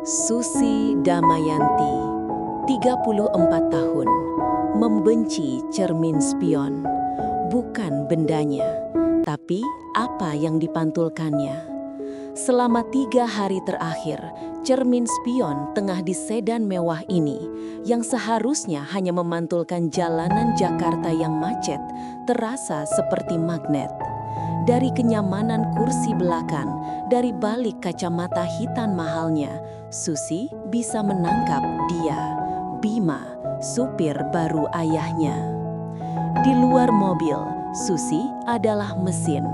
Susi Damayanti, 34 tahun, membenci cermin spion. Bukan bendanya, tapi apa yang dipantulkannya. Selama 3 hari terakhir, cermin spion tengah di sedan mewah ini, yang seharusnya hanya memantulkan jalanan Jakarta yang macet, terasa seperti magnet. Dari kenyamanan kursi belakang, dari balik kacamata hitam mahalnya, Susi bisa menangkap dia, Bima, supir baru ayahnya. Di luar mobil, Susi adalah mesin.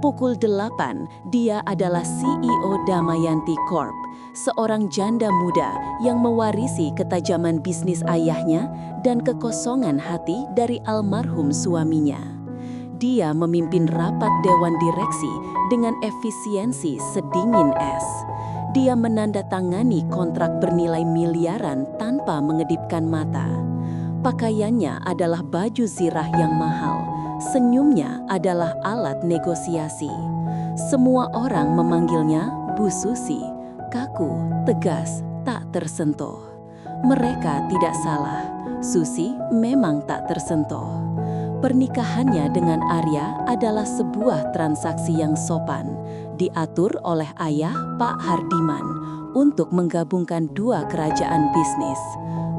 Pukul 8, dia adalah CEO Damayanti Corp, seorang janda muda yang mewarisi ketajaman bisnis ayahnya dan kekosongan hati dari almarhum suaminya. Dia memimpin rapat dewan direksi dengan efisiensi sedingin es. Dia menandatangani kontrak bernilai miliaran tanpa mengedipkan mata. Pakaiannya adalah baju zirah yang mahal. Senyumnya adalah alat negosiasi. Semua orang memanggilnya Bu Susi, kaku, tegas, tak tersentuh. Mereka tidak salah. Susi memang tak tersentuh. Pernikahannya dengan Arya adalah sebuah transaksi yang sopan, diatur oleh ayah Pak Hardiman untuk menggabungkan dua kerajaan bisnis.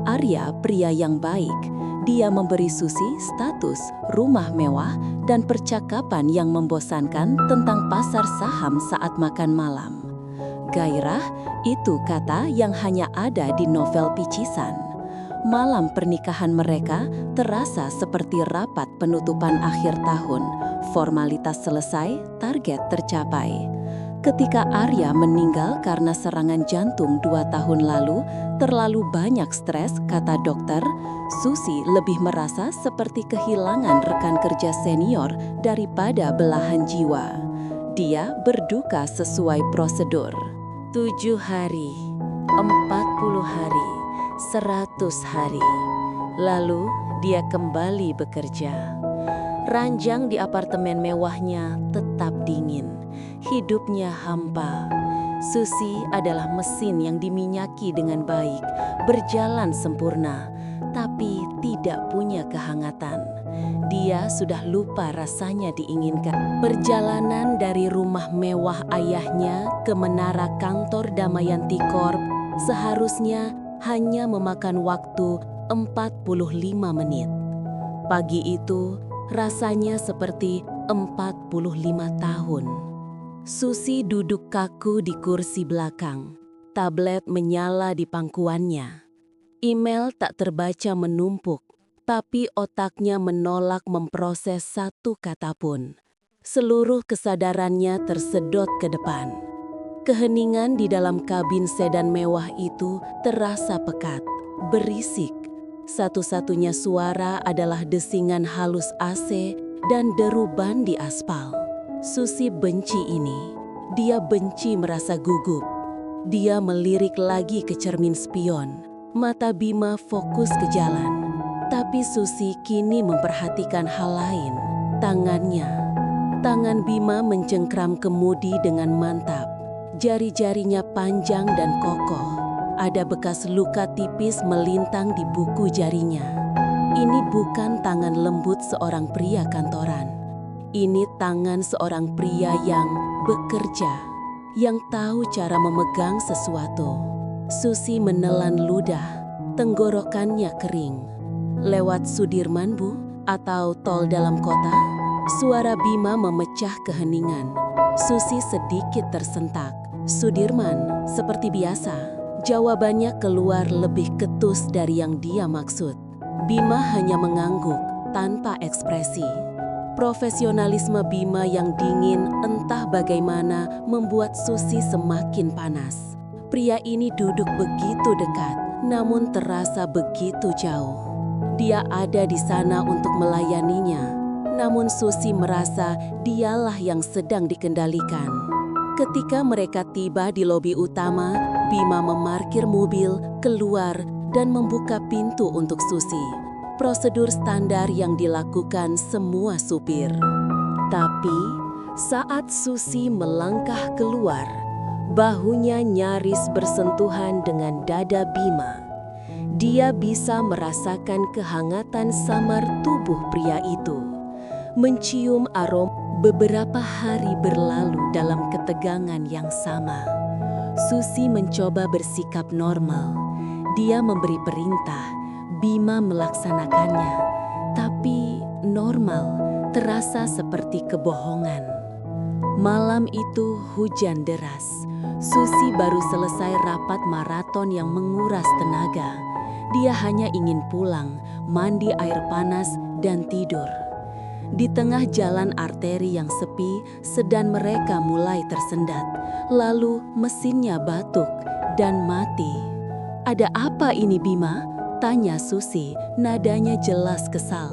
Arya pria yang baik, dia memberi Susi status, rumah mewah, dan percakapan yang membosankan tentang pasar saham saat makan malam. Gairah, itu kata yang hanya ada di novel picisan. Malam pernikahan mereka terasa seperti rapat penutupan akhir tahun. Formalitas selesai, target tercapai. Ketika Arya meninggal karena serangan jantung 2 tahun lalu, terlalu banyak stres, kata dokter, Susi lebih merasa seperti kehilangan rekan kerja senior daripada belahan jiwa. Dia berduka sesuai prosedur. 7 hari, 40 hari. 100 hari. Lalu dia kembali bekerja. Ranjang di apartemen mewahnya tetap dingin. Hidupnya hampa. Susi adalah mesin yang diminyaki dengan baik, berjalan sempurna, tapi tidak punya kehangatan. Dia sudah lupa rasanya diinginkan. Perjalanan dari rumah mewah ayahnya ke menara kantor Damayanti Corp seharusnya hanya memakan waktu 45 menit. Pagi itu rasanya seperti 45 tahun. Susi duduk kaku di kursi belakang. Tablet menyala di pangkuannya. Email tak terbaca menumpuk, tapi otaknya menolak memproses satu kata pun. Seluruh kesadarannya tersedot ke depan. Keheningan di dalam kabin sedan mewah itu terasa pekat, berisik. Satu-satunya suara adalah desingan halus AC dan deru ban di aspal. Susi benci ini. Dia benci merasa gugup. Dia melirik lagi ke cermin spion. Mata Bima fokus ke jalan. Tapi Susi kini memperhatikan hal lain. Tangan Bima mencengkram kemudi dengan mantap. Jari-jarinya panjang dan kokoh. Ada bekas luka tipis melintang di buku jarinya. Ini bukan tangan lembut seorang pria kantoran. Ini tangan seorang pria yang bekerja, yang tahu cara memegang sesuatu. Susi menelan ludah, tenggorokannya kering. Lewat Sudirman, Bu? Atau tol dalam kota? Suara Bima memecah keheningan. Susi sedikit tersentak. Sudirman, seperti biasa. Jawabannya keluar lebih ketus dari yang dia maksud. Bima hanya mengangguk, tanpa ekspresi. Profesionalisme Bima yang dingin entah bagaimana membuat Susi semakin panas. Pria ini duduk begitu dekat, namun terasa begitu jauh. Dia ada di sana untuk melayaninya, namun Susi merasa dialah yang sedang dikendalikan. Ketika mereka tiba di lobi utama, Bima memarkir mobil, keluar, dan membuka pintu untuk Susi. Prosedur standar yang dilakukan semua supir. Tapi, saat Susi melangkah keluar, Bahunya nyaris bersentuhan dengan dada Bima. Dia bisa merasakan kehangatan samar tubuh pria itu. Mencium aroma beberapa hari berlalu dalam ketegangan yang sama. Susi mencoba bersikap normal. Dia memberi perintah, Bima melaksanakannya. Tapi normal terasa seperti kebohongan. Malam itu hujan deras. Susi baru selesai rapat maraton yang menguras tenaga. Dia hanya ingin pulang, mandi air panas, dan tidur. Di tengah jalan arteri yang sepi, sedan mereka mulai tersendat. Lalu mesinnya batuk dan mati. "Ada apa ini, Bima?" tanya Susi, nadanya jelas kesal.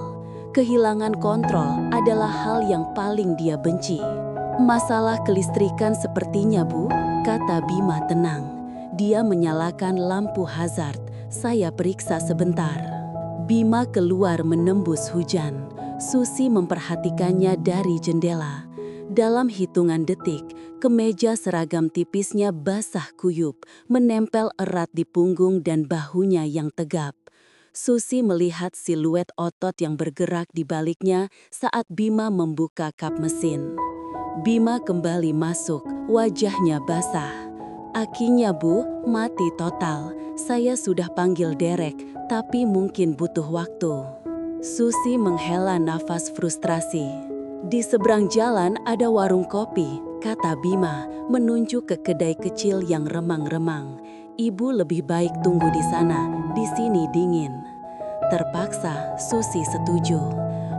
Kehilangan kontrol adalah hal yang paling dia benci. "Masalah kelistrikan sepertinya, Bu," kata Bima tenang. Dia menyalakan lampu hazard. "Saya periksa sebentar." Bima keluar menembus hujan. Susi memperhatikannya dari jendela. Dalam hitungan detik, kemeja seragam tipisnya basah kuyup, menempel erat di punggung dan bahunya yang tegap. Susi melihat siluet otot yang bergerak di baliknya saat Bima membuka kap mesin. Bima kembali masuk, wajahnya basah. "Akinya, Bu, mati total. Saya sudah panggil derek, tapi mungkin butuh waktu." Susi menghela nafas frustrasi. "Di seberang jalan ada warung kopi," kata Bima, menunjuk ke kedai kecil yang remang-remang. "Ibu lebih baik tunggu di sana, di sini dingin." Terpaksa, Susi setuju.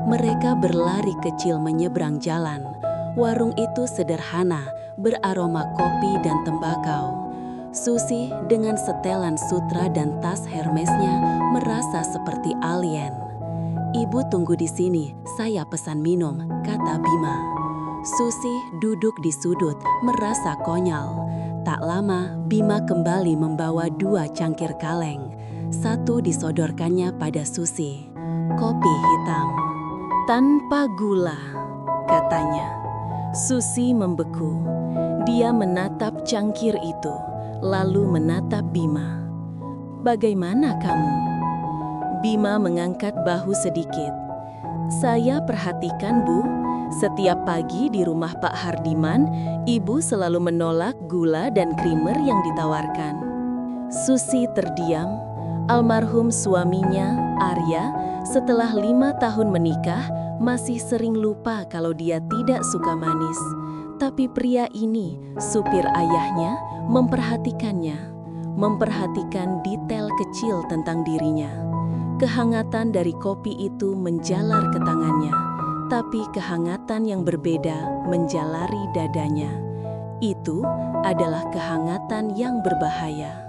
Mereka berlari kecil menyeberang jalan. Warung itu sederhana, beraroma kopi dan tembakau. Susi dengan setelan sutra dan tas Hermesnya merasa seperti alien. "Ibu tunggu di sini, saya pesan minum," kata Bima. Susi duduk di sudut, merasa konyol. Tak lama, Bima kembali membawa 2 cangkir kaleng. Satu disodorkannya pada Susi. "Kopi hitam. Tanpa gula," katanya. Susi membeku. Dia menatap cangkir itu, lalu menatap Bima. "Bagaimana kamu?" Bima mengangkat bahu sedikit. "Saya perhatikan, Bu. Setiap pagi di rumah Pak Hardiman, Ibu selalu menolak gula dan krimer yang ditawarkan." Susi terdiam. Almarhum suaminya, Arya, setelah 5 tahun menikah, masih sering lupa kalau dia tidak suka manis. Tapi pria ini, supir ayahnya, memperhatikannya. Memperhatikan detail kecil tentang dirinya. Kehangatan dari kopi itu menjalar ke tangannya. Tapi kehangatan yang berbeda menjalari dadanya. Itu adalah kehangatan yang berbahaya.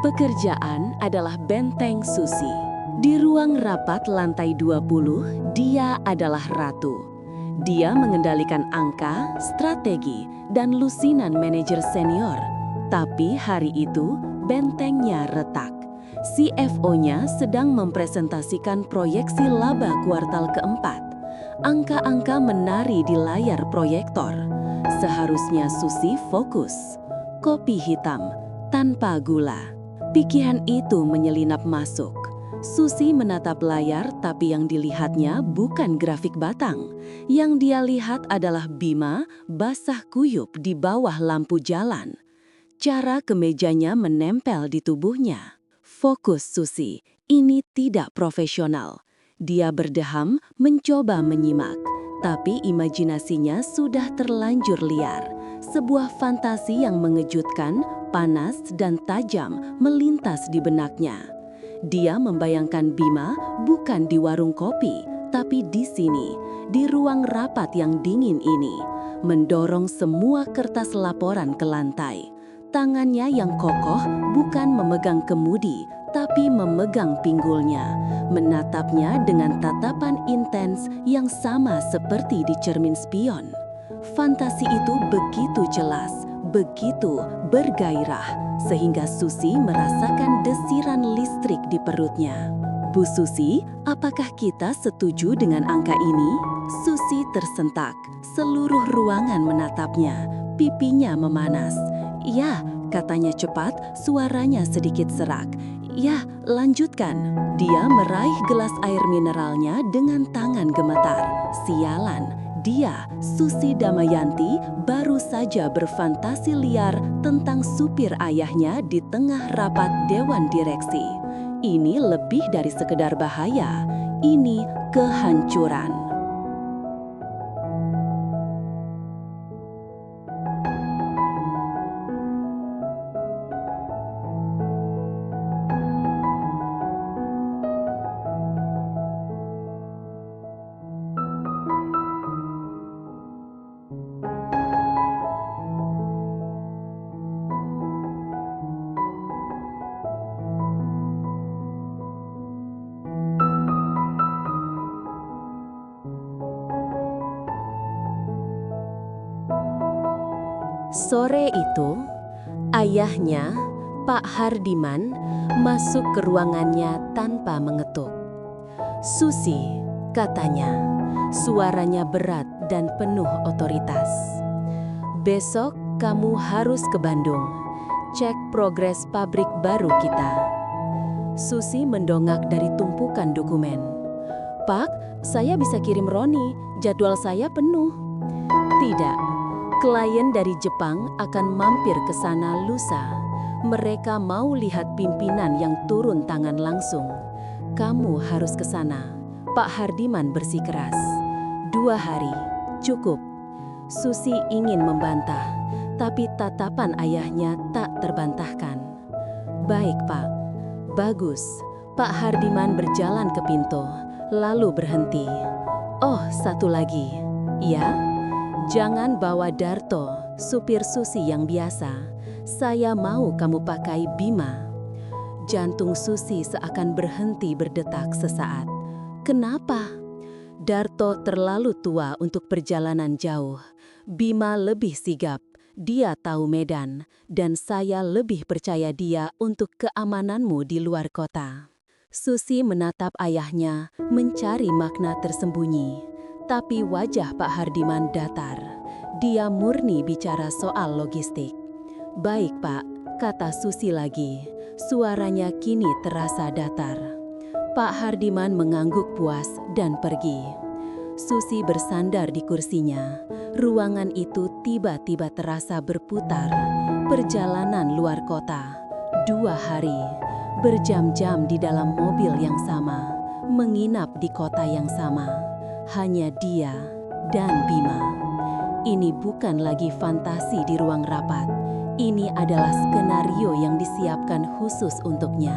Pekerjaan adalah benteng Susi. Di ruang rapat lantai 20, dia adalah ratu. Dia mengendalikan angka, strategi, dan lusinan manajer senior. Tapi hari itu, bentengnya retak. CFO-nya sedang mempresentasikan proyeksi laba kuartal keempat. Angka-angka menari di layar proyektor. Seharusnya Susi fokus. Kopi hitam, tanpa gula. Pikiran itu menyelinap masuk. Susi menatap layar, tapi yang dilihatnya bukan grafik batang. Yang dia lihat adalah Bima basah kuyup di bawah lampu jalan. Cara kemejanya menempel di tubuhnya. Fokus Susi, ini tidak profesional. Dia berdeham mencoba menyimak, tapi imajinasinya sudah terlanjur liar. Sebuah fantasi yang mengejutkan, panas dan tajam melintas di benaknya. Dia membayangkan Bima bukan di warung kopi, tapi di sini, di ruang rapat yang dingin ini, mendorong semua kertas laporan ke lantai. Tangannya yang kokoh bukan memegang kemudi, tapi memegang pinggulnya, menatapnya dengan tatapan intens yang sama seperti di cermin spion. Fantasi itu begitu jelas, begitu bergairah, sehingga Susi merasakan desiran listrik di perutnya. Bu Susi, apakah kita setuju dengan angka ini? Susi tersentak, seluruh ruangan menatapnya, pipinya memanas. Ya, katanya cepat, suaranya sedikit serak. Ya, lanjutkan. Dia meraih gelas air mineralnya dengan tangan gemetar. Sialan, dia, Susi Damayanti, baru saja berfantasi liar tentang supir ayahnya di tengah rapat dewan direksi. Ini lebih dari sekedar bahaya, ini kehancuran. Sore itu, ayahnya, Pak Hardiman, masuk ke ruangannya tanpa mengetuk. "Susi," katanya, suaranya berat dan penuh otoritas. "Besok kamu harus ke Bandung, cek progres pabrik baru kita." Susi mendongak dari tumpukan dokumen. "Pak, saya bisa kirim Roni, jadwal saya penuh." "Tidak. Klien dari Jepang akan mampir ke sana lusa. Mereka mau lihat pimpinan yang turun tangan langsung. Kamu harus ke sana." Pak Hardiman bersikeras. 2 hari, cukup. Susi ingin membantah, tapi tatapan ayahnya tak terbantahkan. "Baik, Pak. Bagus." Pak Hardiman berjalan ke pintu, lalu berhenti. "Oh, satu lagi." "Ya?" "Jangan bawa Darto, supir Susi yang biasa. Saya mau kamu pakai Bima." Jantung Susi seakan berhenti berdetak sesaat. "Kenapa?" "Darto terlalu tua untuk perjalanan jauh. Bima lebih sigap, dia tahu medan, dan saya lebih percaya dia untuk keamananmu di luar kota." Susi menatap ayahnya, mencari makna tersembunyi. Tapi wajah Pak Hardiman datar. Dia murni bicara soal logistik. "Baik, Pak," kata Susi lagi. Suaranya kini terasa datar. Pak Hardiman mengangguk puas dan pergi. Susi bersandar di kursinya. Ruangan itu tiba-tiba terasa berputar. Perjalanan luar kota. 2 hari. Berjam-jam di dalam mobil yang sama. Menginap di kota yang sama. Hanya dia dan Bima. Ini bukan lagi fantasi di ruang rapat. Ini adalah skenario yang disiapkan khusus untuknya.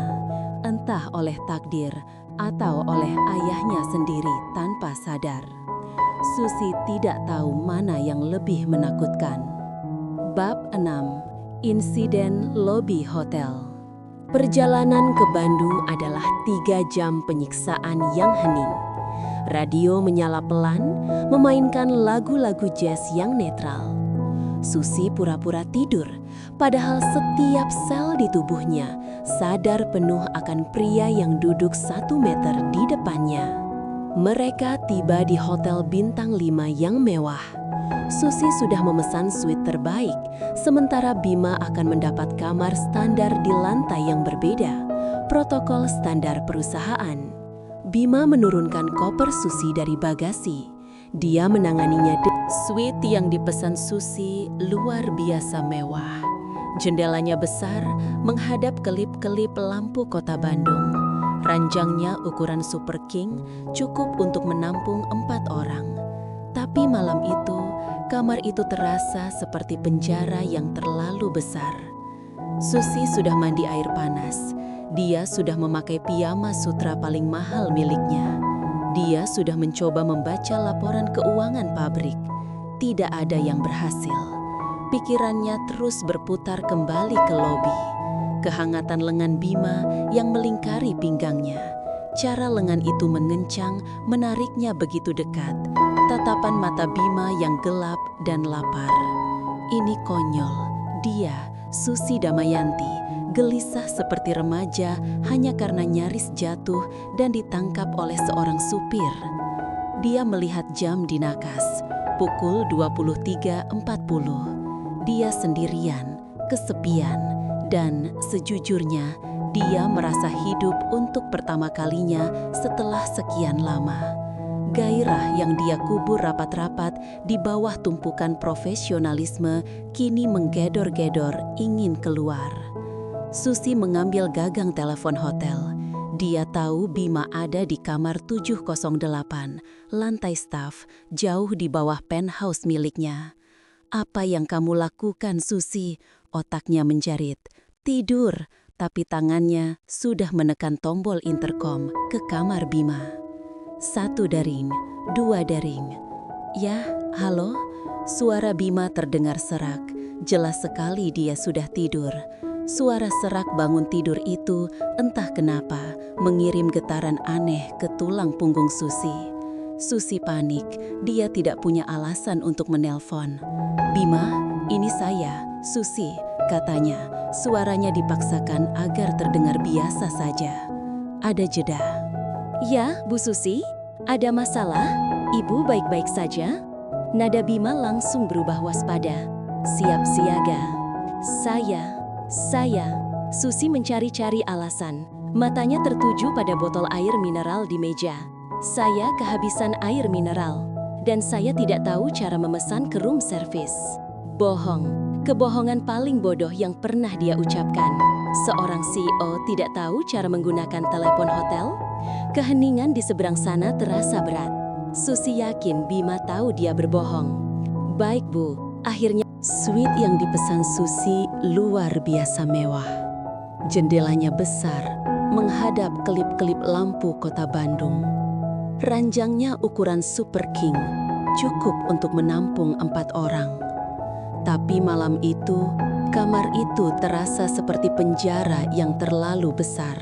Entah oleh takdir atau oleh ayahnya sendiri tanpa sadar. Susi tidak tahu mana yang lebih menakutkan. Bab 6. Insiden Lobi Hotel. Perjalanan ke Bandung adalah 3 jam penyiksaan yang hening. Radio menyala pelan, memainkan lagu-lagu jazz yang netral. Susi pura-pura tidur, padahal setiap sel di tubuhnya sadar penuh akan pria yang duduk 1 meter di depannya. Mereka tiba di hotel bintang 5 yang mewah. Susi sudah memesan suite terbaik, sementara Bima akan mendapat kamar standar di lantai yang berbeda, protokol standar perusahaan. Bima menurunkan koper Susi dari bagasi. Dia menanganinya. Suite yang dipesan Susi luar biasa mewah. Jendelanya besar, menghadap kelip-kelip lampu kota Bandung. Ranjangnya ukuran Super King, cukup untuk menampung 4 orang. Tapi malam itu, kamar itu terasa seperti penjara yang terlalu besar. Susi sudah mandi air panas. Dia sudah memakai piyama sutra paling mahal miliknya. Dia sudah mencoba membaca laporan keuangan pabrik. Tidak ada yang berhasil. Pikirannya terus berputar kembali ke lobi. Kehangatan lengan Bima yang melingkari pinggangnya. Cara lengan itu mengencang, menariknya begitu dekat. Tatapan mata Bima yang gelap dan lapar. Ini konyol. Dia, Susi Damayanti, gelisah seperti remaja hanya karena nyaris jatuh dan ditangkap oleh seorang supir. Dia melihat jam di nakas, pukul 23.40. Dia sendirian, kesepian, dan sejujurnya dia merasa hidup untuk pertama kalinya setelah sekian lama. Gairah yang dia kubur rapat-rapat di bawah tumpukan profesionalisme kini menggedor-gedor ingin keluar. Susi mengambil gagang telepon hotel. Dia tahu Bima ada di kamar 708, lantai staf, jauh di bawah penthouse miliknya. "Apa yang kamu lakukan, Susi?" Otaknya menjerit. Tidur, tapi tangannya sudah menekan tombol intercom ke kamar Bima. 1 dering, 2 dering. "Ya, halo?" Suara Bima terdengar serak. Jelas sekali dia sudah tidur. Suara serak bangun tidur itu, entah kenapa, mengirim getaran aneh ke tulang punggung Susi. Susi panik, dia tidak punya alasan untuk menelpon. "Bima, ini saya, Susi," katanya. Suaranya dipaksakan agar terdengar biasa saja. Ada jeda. "Ya, Bu Susi, ada masalah? Ibu baik-baik saja?" Nada Bima langsung berubah waspada. "Siap siaga." Saya. Susi mencari-cari alasan. Matanya tertuju pada botol air mineral di meja. "Saya kehabisan air mineral. Dan saya tidak tahu cara memesan ke room service." Bohong. Kebohongan paling bodoh yang pernah dia ucapkan. Seorang CEO tidak tahu cara menggunakan telepon hotel? Keheningan di seberang sana terasa berat. Susi yakin Bima tahu dia berbohong. "Baik, Bu." Akhirnya, suite yang dipesan Susi luar biasa mewah. Jendelanya besar, menghadap kelip-kelip lampu kota Bandung. Ranjangnya ukuran Super King, cukup untuk menampung 4 orang. Tapi malam itu, kamar itu terasa seperti penjara yang terlalu besar.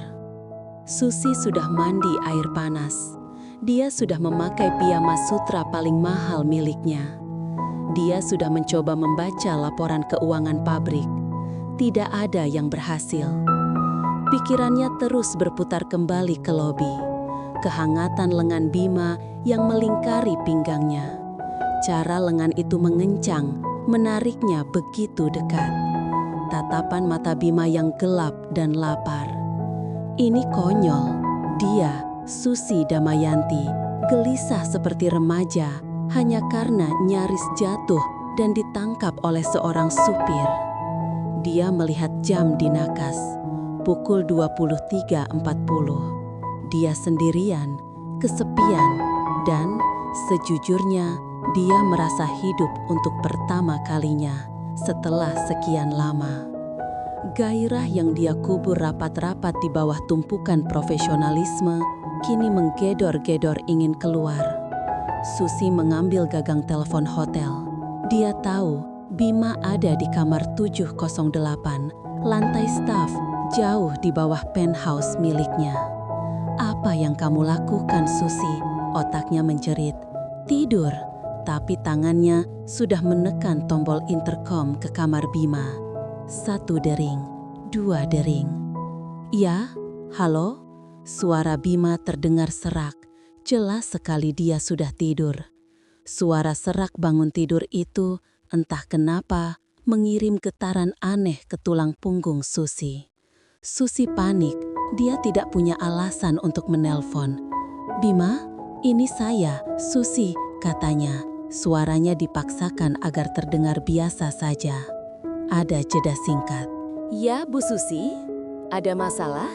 Susi sudah mandi air panas. Dia sudah memakai piyama sutra paling mahal miliknya. Dia sudah mencoba membaca laporan keuangan pabrik. Tidak ada yang berhasil. Pikirannya terus berputar kembali ke lobi. Kehangatan lengan Bima yang melingkari pinggangnya. Cara lengan itu mengencang, menariknya begitu dekat. Tatapan mata Bima yang gelap dan lapar. Ini konyol. Dia, Susi Damayanti, gelisah seperti remaja hanya karena nyaris jatuh dan ditangkap oleh seorang supir. Dia melihat jam di nakas, pukul 23.40. Dia sendirian, kesepian, dan sejujurnya dia merasa hidup untuk pertama kalinya setelah sekian lama. Gairah yang dia kubur rapat-rapat di bawah tumpukan profesionalisme kini menggedor-gedor ingin keluar. Susi mengambil gagang telepon hotel. Dia tahu Bima ada di kamar 708, lantai staf, jauh di bawah penthouse miliknya. "Apa yang kamu lakukan, Susi?" Otaknya menjerit. Tidur, tapi tangannya sudah menekan tombol intercom ke kamar Bima. 1 dering, 2 dering. "Ya, halo?" Suara Bima terdengar serak. Jelas sekali dia sudah tidur. Suara serak bangun tidur itu, entah kenapa, mengirim getaran aneh ke tulang punggung Susi. Susi panik, dia tidak punya alasan untuk menelpon. "Bima, ini saya, Susi," katanya. Suaranya dipaksakan agar terdengar biasa saja. Ada jeda singkat. "Ya, Bu Susi, ada masalah?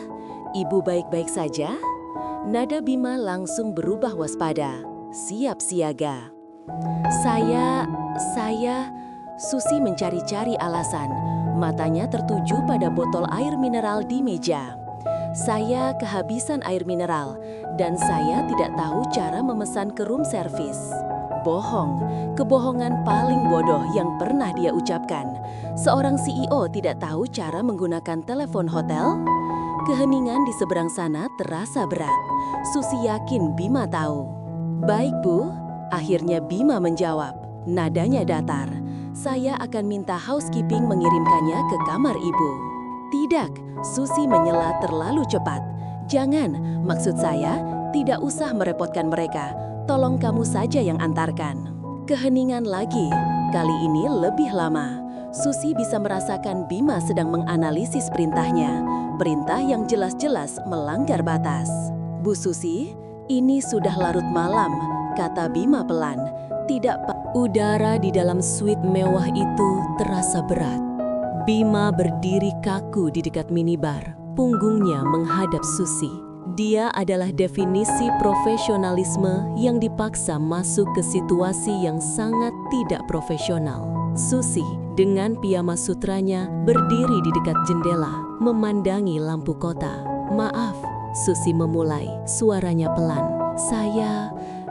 Ibu baik-baik saja?" Nada Bima langsung berubah waspada, siap siaga. Saya, Susi mencari-cari alasan. Matanya tertuju pada botol air mineral di meja. "Saya kehabisan air mineral, dan saya tidak tahu cara memesan ke room service." berbohong. Kebohongan paling bodoh yang pernah dia ucapkan. Seorang CEO tidak tahu cara menggunakan telepon hotel? Keheningan di seberang sana terasa berat. Susi yakin Bima tahu. "Baik, Bu." Akhirnya Bima menjawab. Nadanya datar. "Saya akan minta housekeeping mengirimkannya ke kamar Ibu." "Tidak," Susi menyela terlalu cepat. "Jangan, maksud saya, tidak usah merepotkan mereka. Tolong kamu saja yang antarkan." Keheningan lagi, kali ini lebih lama. Susi bisa merasakan Bima sedang menganalisis perintahnya. Perintah yang jelas-jelas melanggar batas. "Bu Susi, ini sudah larut malam," kata Bima pelan. Udara di dalam suite mewah itu terasa berat. Bima berdiri kaku di dekat minibar, punggungnya menghadap Susi. Dia adalah definisi profesionalisme yang dipaksa masuk ke situasi yang sangat tidak profesional. Susi dengan piyama sutranya berdiri di dekat jendela, memandangi lampu kota. "Maaf," Susi memulai, suaranya pelan.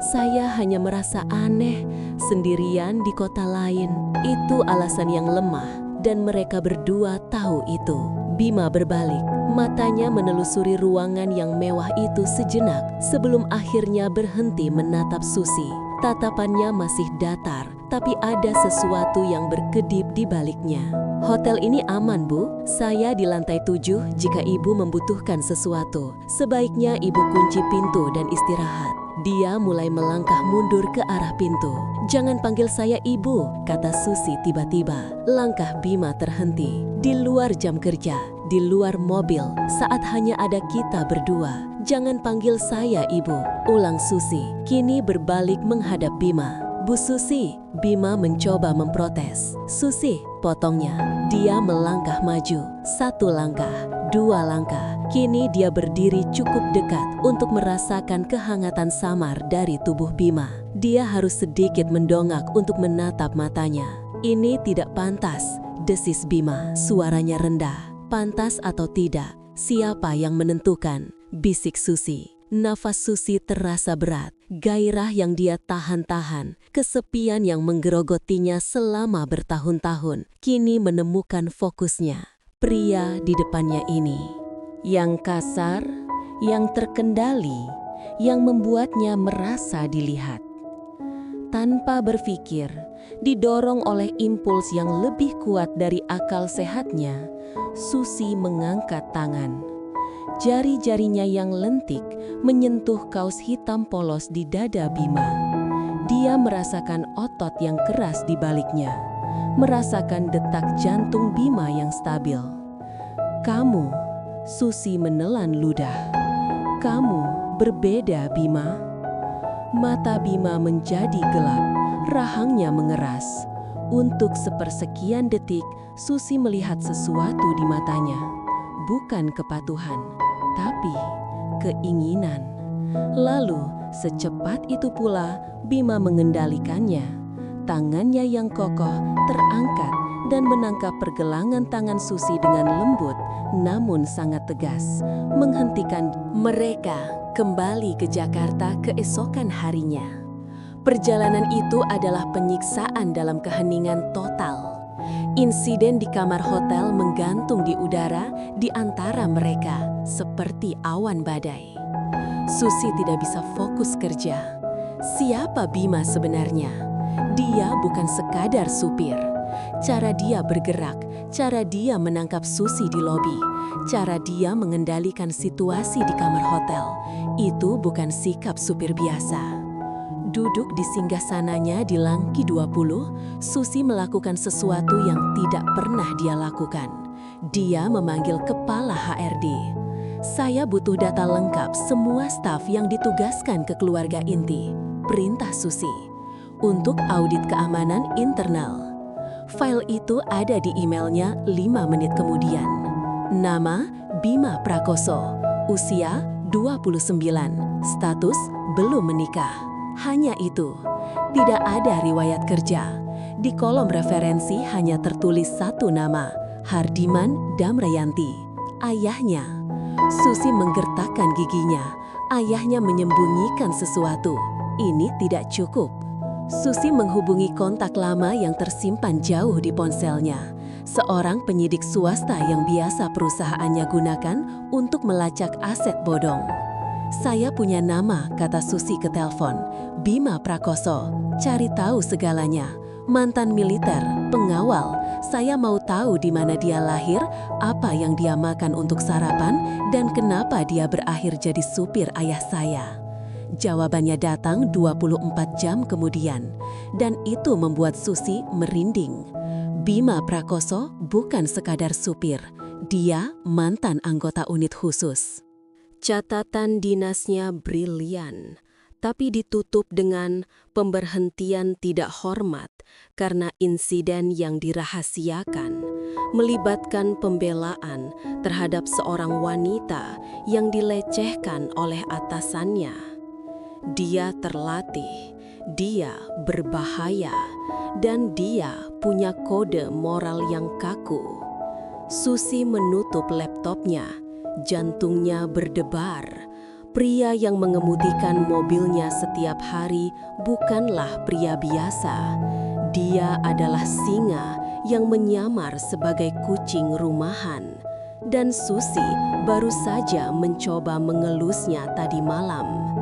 Saya hanya merasa aneh sendirian di kota lain." Itu alasan yang lemah dan mereka berdua tahu itu. Bima berbalik, matanya menelusuri ruangan yang mewah itu sejenak sebelum akhirnya berhenti menatap Susi. Tatapannya masih datar, tapi ada sesuatu yang berkedip di baliknya. "Hotel ini aman, Bu. Saya di lantai 7 jika Ibu membutuhkan sesuatu. Sebaiknya Ibu kunci pintu dan istirahat." Dia mulai melangkah mundur ke arah pintu. "Jangan panggil saya Ibu," kata Susi tiba-tiba. Langkah Bima terhenti. Di luar jam kerja, di luar mobil, saat hanya ada kita berdua. "Jangan panggil saya Ibu," ulang Susi, kini berbalik menghadap Bima. "Bu Susi," Bima mencoba memprotes. "Susi," potongnya. Dia melangkah maju. 1 langkah, 2 langkah. Kini dia berdiri cukup dekat untuk merasakan kehangatan samar dari tubuh Bima. Dia harus sedikit mendongak untuk menatap matanya. "Ini tidak pantas," desis Bima, suaranya rendah. "Pantas atau tidak, siapa yang menentukan?" bisik Susi. Nafas Susi terasa berat, gairah yang dia tahan-tahan, kesepian yang menggerogotinya selama bertahun-tahun, kini menemukan fokusnya. Pria di depannya ini, yang kasar, yang terkendali, yang membuatnya merasa dilihat. Tanpa berpikir, didorong oleh impuls yang lebih kuat dari akal sehatnya, Susi mengangkat tangan. Jari-jarinya yang lentik menyentuh kaos hitam polos di dada Bima. Dia merasakan otot yang keras di baliknya, merasakan detak jantung Bima yang stabil. "Kamu," Susi menelan ludah. "Kamu berbeda, Bima." Mata Bima menjadi gelap, rahangnya mengeras. Untuk sepersekian detik, Susi melihat sesuatu di matanya. Bukan kepatuhan, tapi keinginan. Lalu, secepat itu pula, Bima mengendalikannya. Tangannya yang kokoh terangkat dan menangkap pergelangan tangan Susi dengan lembut, namun sangat tegas, menghentikan mereka kembali ke Jakarta keesokan harinya. Perjalanan itu adalah penyiksaan dalam keheningan total. Insiden di kamar hotel menggantung di udara di antara mereka seperti awan badai. Susi tidak bisa fokus kerja. Siapa Bima sebenarnya? Dia bukan sekadar supir. Cara dia bergerak, cara dia menangkap Susi di lobi, cara dia mengendalikan situasi di kamar hotel, itu bukan sikap supir biasa. Duduk di singgasananya di Langki 20, Susi melakukan sesuatu yang tidak pernah dia lakukan. Dia memanggil kepala HRD. "Saya butuh data lengkap semua staf yang ditugaskan ke keluarga inti," perintah Susi, "untuk audit keamanan internal." File itu ada di emailnya 5 menit kemudian. Nama Bima Prakoso, usia 29, status belum menikah. Hanya itu, tidak ada riwayat kerja. Di kolom referensi hanya tertulis 1 nama, Hardiman Damrayanti, ayahnya. Susi menggertakkan giginya. Ayahnya menyembunyikan sesuatu. Ini tidak cukup. Susi menghubungi kontak lama yang tersimpan jauh di ponselnya. Seorang penyidik swasta yang biasa perusahaannya gunakan untuk melacak aset bodong. "Saya punya nama," kata Susi ke telepon. "Bima Prakoso, cari tahu segalanya. Mantan militer, pengawal. Saya mau tahu di mana dia lahir, apa yang dia makan untuk sarapan, dan kenapa dia berakhir jadi supir ayah saya." Jawabannya datang 24 jam kemudian, dan itu membuat Susi merinding. Bima Prakoso bukan sekadar supir, dia mantan anggota unit khusus. Catatan dinasnya brilian, tapi ditutup dengan pemberhentian tidak hormat karena insiden yang dirahasiakan, melibatkan pembelaan terhadap seorang wanita yang dilecehkan oleh atasannya. Dia terlatih, dia berbahaya, dan dia punya kode moral yang kaku. Susi menutup laptopnya, jantungnya berdebar. Pria yang mengemudikan mobilnya setiap hari bukanlah pria biasa. Dia adalah singa yang menyamar sebagai kucing rumahan. Dan Susi baru saja mencoba mengelusnya tadi malam.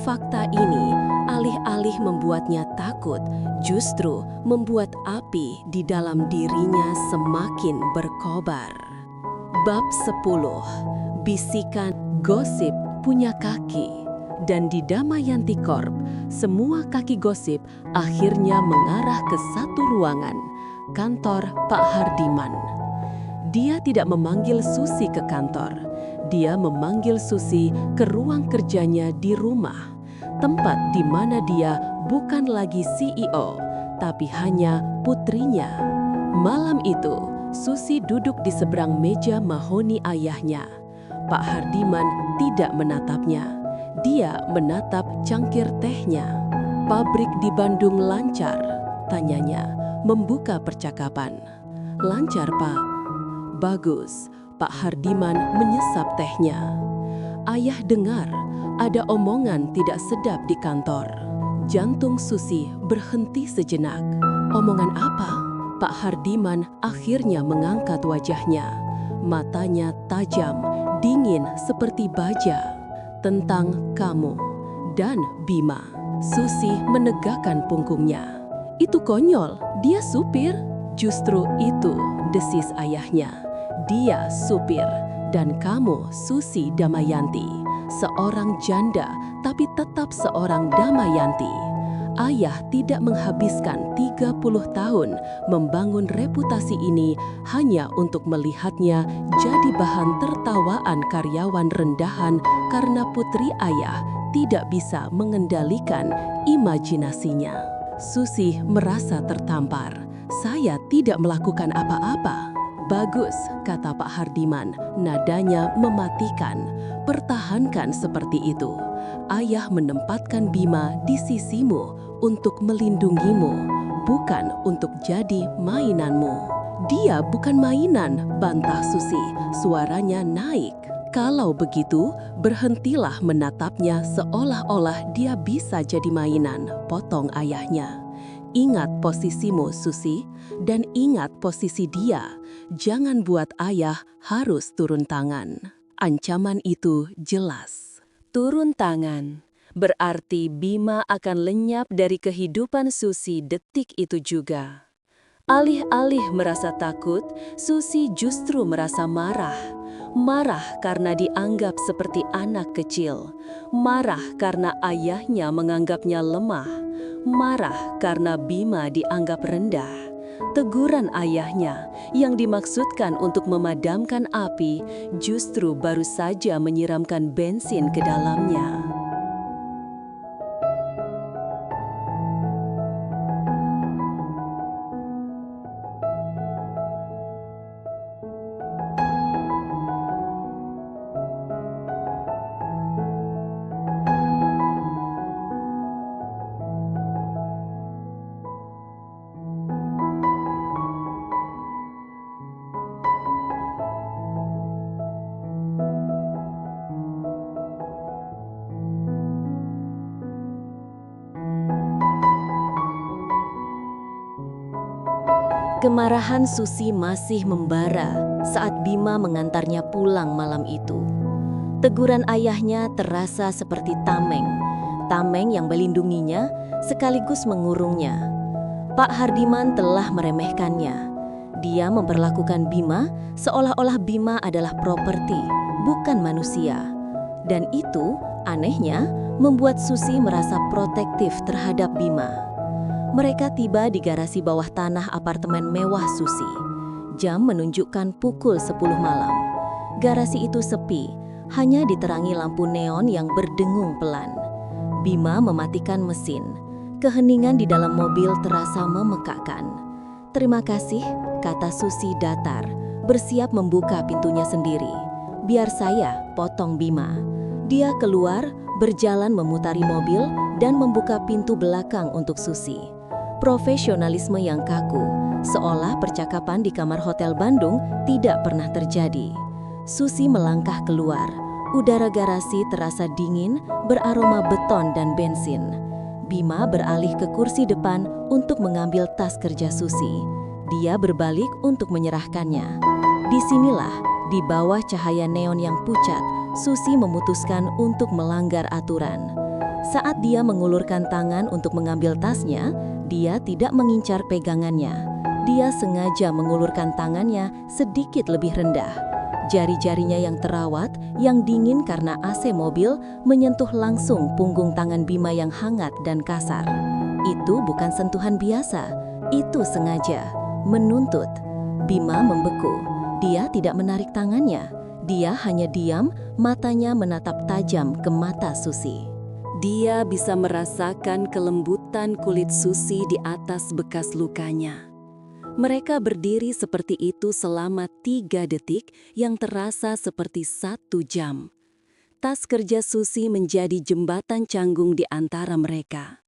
Fakta ini alih-alih membuatnya takut, justru membuat api di dalam dirinya semakin berkobar. Bab 10. Bisikan gosip punya kaki. Dan di Damayanti Corp, semua kaki gosip akhirnya mengarah ke satu ruangan, kantor Pak Hardiman. Dia tidak memanggil Susi ke kantor. Dia memanggil Susi ke ruang kerjanya di rumah, tempat di mana dia bukan lagi CEO, tapi hanya putrinya. Malam itu, Susi duduk di seberang meja mahoni ayahnya. Pak Hardiman tidak menatapnya. Dia menatap cangkir tehnya. "Pabrik di Bandung lancar?" tanyanya, membuka percakapan. "Lancar, Pak." "Bagus." Pak Hardiman menyesap tehnya. "Ayah dengar, ada omongan tidak sedap di kantor." Jantung Susi berhenti sejenak. "Omongan apa?" Pak Hardiman akhirnya mengangkat wajahnya. Matanya tajam, dingin seperti baja. "Tentang kamu dan Bima." Susi menegakkan punggungnya. "Itu konyol, dia supir." "Justru itu," desis ayahnya. "Dia supir, dan kamu Susi Damayanti, seorang janda tapi tetap seorang Damayanti. Ayah tidak menghabiskan 30 tahun membangun reputasi ini hanya untuk melihatnya jadi bahan tertawaan karyawan rendahan karena putri ayah tidak bisa mengendalikan imajinasinya." Susi merasa tertampar. "Saya tidak melakukan apa-apa." "Bagus," kata Pak Hardiman, nadanya mematikan. "Pertahankan seperti itu. Ayah menempatkan Bima di sisimu untuk melindungimu, bukan untuk jadi mainanmu." "Dia bukan mainan," bantah Susi, suaranya naik. "Kalau begitu, berhentilah menatapnya seolah-olah dia bisa jadi mainan," potong ayahnya. "Ingat posisimu, Susi, dan ingat posisi dia. Jangan buat ayah harus turun tangan." Ancaman itu jelas. Turun tangan berarti Bima akan lenyap dari kehidupan Susi detik itu juga. Alih-alih merasa takut, Susi justru merasa marah. Marah karena dianggap seperti anak kecil. Marah karena ayahnya menganggapnya lemah. Marah karena Bima dianggap rendah. Teguran ayahnya yang dimaksudkan untuk memadamkan api justru baru saja menyiramkan bensin ke dalamnya. Kemarahan Susi masih membara saat Bima mengantarnya pulang malam itu. Teguran ayahnya terasa seperti tameng. Tameng yang melindunginya sekaligus mengurungnya. Pak Hardiman telah meremehkannya. Dia memperlakukan Bima seolah-olah Bima adalah properti, bukan manusia. Dan itu, anehnya, membuat Susi merasa protektif terhadap Bima. Mereka tiba di garasi bawah tanah apartemen mewah Susi. Jam menunjukkan pukul 10 malam. Garasi itu sepi, hanya diterangi lampu neon yang berdengung pelan. Bima mematikan mesin. Keheningan di dalam mobil terasa memekakkan. "Terima kasih," kata Susi datar, bersiap membuka pintunya sendiri. "Biar saya," potong Bima. Dia keluar, berjalan memutari mobil, dan membuka pintu belakang untuk Susi. Profesionalisme yang kaku, seolah percakapan di kamar hotel Bandung tidak pernah terjadi. Susi melangkah keluar. Udara garasi terasa dingin, beraroma beton dan bensin. Bima beralih ke kursi depan untuk mengambil tas kerja Susi. Dia berbalik untuk menyerahkannya. Disinilah, di bawah cahaya neon yang pucat, Susi memutuskan untuk melanggar aturan. Saat dia mengulurkan tangan untuk mengambil tasnya, dia tidak mengincar pegangannya. Dia sengaja mengulurkan tangannya sedikit lebih rendah. Jari-jarinya yang terawat, yang dingin karena AC mobil, menyentuh langsung punggung tangan Bima yang hangat dan kasar. Itu bukan sentuhan biasa, itu sengaja, menuntut. Bima membeku. Dia tidak menarik tangannya. Dia hanya diam, matanya menatap tajam ke mata Susi. Dia bisa merasakan kelembutan kulit Susi di atas bekas lukanya. Mereka berdiri seperti itu selama 3 detik yang terasa seperti 1 jam. Tas kerja Susi menjadi jembatan canggung di antara mereka.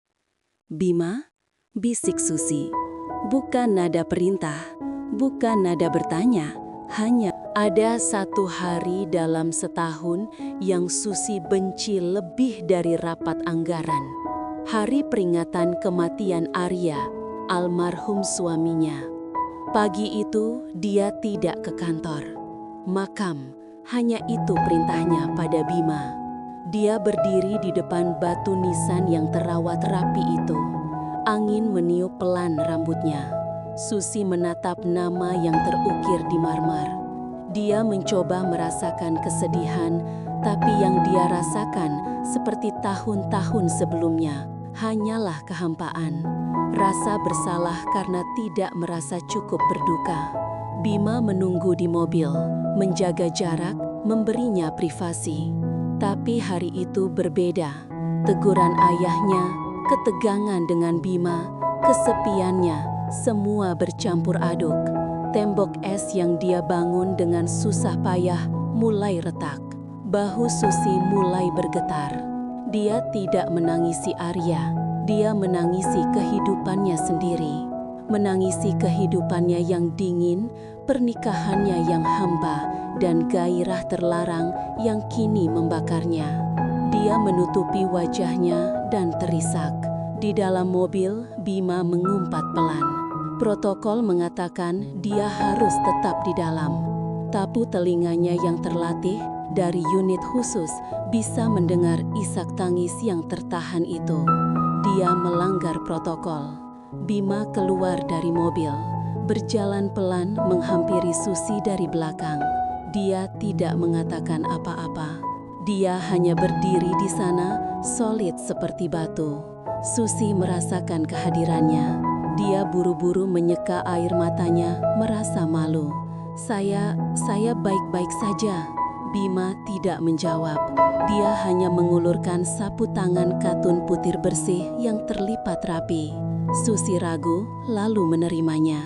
"Bima," bisik Susi. Bukan nada perintah, bukan nada bertanya, hanya ada 1 hari dalam setahun yang Susi benci lebih dari rapat anggaran. Hari peringatan kematian Arya, almarhum suaminya. Pagi itu dia tidak ke kantor. Makam, hanya itu perintahnya pada Bima. Dia berdiri di depan batu nisan yang terawat rapi itu. Angin meniup pelan rambutnya. Susi menatap nama yang terukir di marmer. Dia mencoba merasakan kesedihan, tapi yang dia rasakan seperti tahun-tahun sebelumnya, hanyalah kehampaan. Rasa bersalah karena tidak merasa cukup berduka. Bima menunggu di mobil, menjaga jarak, memberinya privasi. Tapi hari itu berbeda. Teguran ayahnya, ketegangan dengan Bima, kesepiannya, semua bercampur aduk. Tembok es yang dia bangun dengan susah payah mulai retak. Bahu Susi mulai bergetar. Dia tidak menangisi Arya, dia menangisi kehidupannya sendiri. Menangisi kehidupannya yang dingin, pernikahannya yang hampa, dan gairah terlarang yang kini membakarnya. Dia menutupi wajahnya dan terisak. Di dalam mobil, Bima mengumpat pelan. Protokol mengatakan dia harus tetap di dalam. Tapu telinganya yang terlatih dari unit khusus bisa mendengar isak tangis yang tertahan itu. Dia melanggar protokol. Bima keluar dari mobil, berjalan pelan menghampiri Susi dari belakang. Dia tidak mengatakan apa-apa. Dia hanya berdiri di sana, solid seperti batu. Susi merasakan kehadirannya. Dia buru-buru menyeka air matanya, merasa malu. Saya baik-baik saja." Bima tidak menjawab. Dia hanya mengulurkan sapu tangan katun putir bersih yang terlipat rapi. Susi ragu, lalu menerimanya.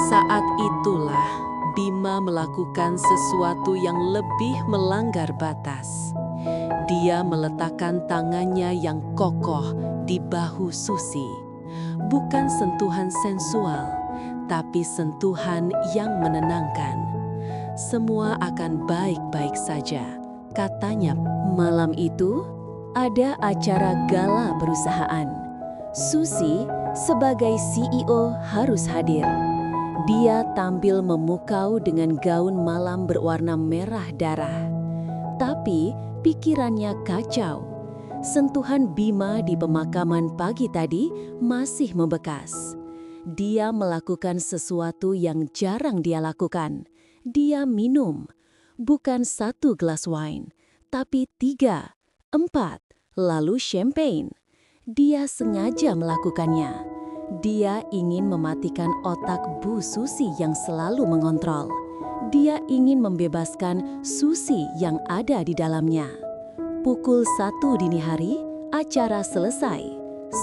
Saat itulah Bima melakukan sesuatu yang lebih melanggar batas. Dia meletakkan tangannya yang kokoh di bahu Susi. Bukan sentuhan sensual, tapi sentuhan yang menenangkan. "Semua akan baik-baik saja," katanya. Malam itu, ada acara gala perusahaan. Susi, sebagai CEO, harus hadir. Dia tampil memukau dengan gaun malam berwarna merah darah. Tapi pikirannya kacau. Sentuhan Bima di pemakaman pagi tadi masih membekas. Dia melakukan sesuatu yang jarang dia lakukan. Dia minum, bukan 1 gelas wine, tapi 3, 4, lalu champagne. Dia sengaja melakukannya. Dia ingin mematikan otak Bu Susi yang selalu mengontrol. Dia ingin membebaskan Susi yang ada di dalamnya. Pukul 1 dini hari, acara selesai.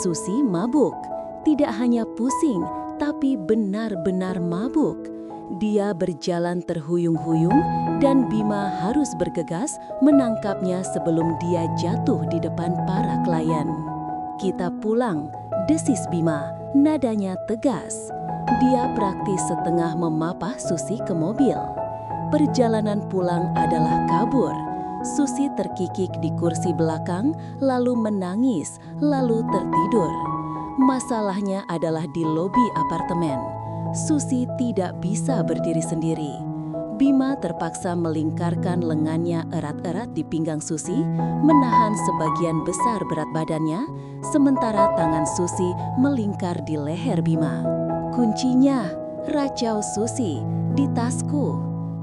Susi mabuk. Tidak hanya pusing, tapi benar-benar mabuk. Dia berjalan terhuyung-huyung dan Bima harus bergegas menangkapnya sebelum dia jatuh di depan para klien. "Kita pulang," desis Bima, nadanya tegas. Dia praktis setengah memapah Susi ke mobil. Perjalanan pulang adalah kabur. Susi terkikik di kursi belakang, lalu menangis, lalu tertidur. Masalahnya adalah di lobi apartemen. Susi tidak bisa berdiri sendiri. Bima terpaksa melingkarkan lengannya erat-erat di pinggang Susi, menahan sebagian besar berat badannya, sementara tangan Susi melingkar di leher Bima. "Kuncinya," racau Susi, "di tasku."